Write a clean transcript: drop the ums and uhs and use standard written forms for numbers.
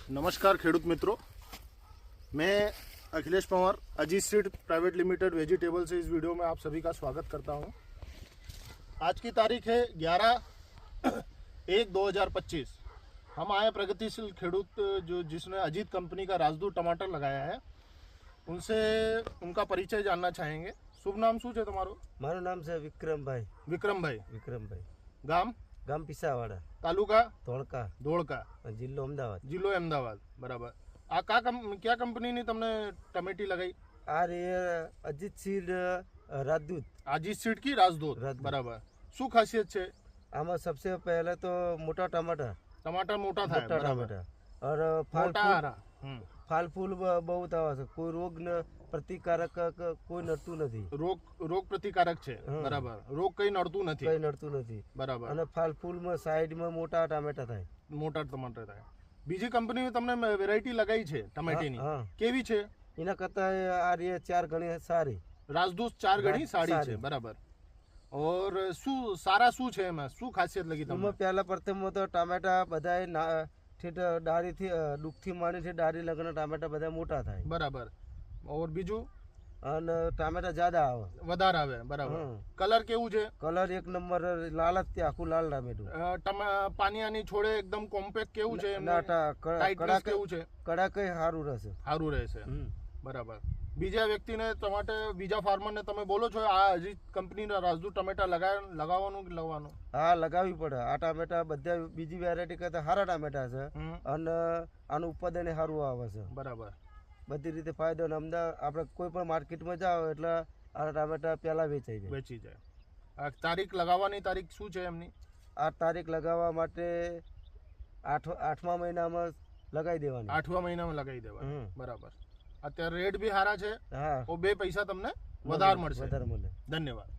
नमस्कार खेडूत मित्रों, मैं Akhilesh Panwar Ajit seed private limited vegetable से इस वीडियो में आप सभी का स्वागत करता हूं। आज की तारीख है 11/1/2025। हम आए प्रगतिशील खेडूत जिसने अजीत कंपनी का राजदूत टमाटर लगाया है, उनसे उनका परिचय जानना चाहेंगे। शुभ नाम शू है तुम्हारो? मारू नाम से विक्रम भाई। गाम गाम पिसावाड़ा, तालुका धोळका, जिल्लो अमदावाद। बराबर। आ क्या कंपनी ने तमने टमेटी लगाई? आ रे अजीत सीड राजदूत। अजीत सीड की राजदूत। बराबर। शू खासियत छे आमा? सबसे पहले तो मोटा टमाटर मोटा था। टमाटर और ફાલ ફૂલ બહુ આવે છે, કોઈ રોગ પ્રતિકારક કોઈ નડતું નથી। રોગ પ્રતિકારક છે। બરાબર। રોગ કઈ નડતું નથી। બરાબર। અને ફાલ ફૂલમાં સાઈડમાં મોટા ટમેટા થાય। બીજી કંપનીએ તમને વેરાયટી લગાઈ છે ટમેટીની, કેવી છે? એના કરતા આ રે 4 ગણી સારી। રાજદૂત 4 ગણી સારી છે। બરાબર। और શું સારા શું છે એમાં? શું ખાસિયત લગી તમને? પહેલા પ્રથમ તો ટમેટા બધાય ડાળીથી ડૂકથી માંડીને ડાળી લગન ટામેટા બધા મોટા થાય। બરાબર। और બીજું? અને ટામેટા જ્યાદા આવે, વધારે આવે। બરાબર। કલર કેવું છે? કલર એક નંબર, લાલ જ તે આખું લાલ ટામેટું। પાણી આની છોડે એકદમ કોમ્પેક્ટ કેવું છે? કડાક કેવું છે? કડાક સારું રહેશે। બરાબર। બીજા વ્યક્તિને ટમાટર, બીજા ફાર્મરને તમે બોલો છો આ અજીત કંપનીના રાજદૂત ટમેટા લગાવવાનું? હા, લગાવવી પડે। આ ટામેટા બધા બીજી વેરાયટી કરતા સારા ટામેટા છે અને આનું ઉત્પાદન સારું આવે છે। બરાબર। બધી રીતે ફાયદો। અને અમદાવાદ આપણે કોઈ પણ માર્કેટમાં જાઓ એટલે આ ટામેટા પહેલા વેચી જાય। આ તારીખ લગાવવાની તારીખ શું છે એમની? આ તારીખ લગાવવા માટે 8મા મહિનામાં લગાવી દેવાની। 8મા મહિનામાં લગાવી દેવાની। બરાબર। અત્યારે રેટ બી સારા છે, 2 પૈસા તમને વધારે મળશે। ધન્યવાદ।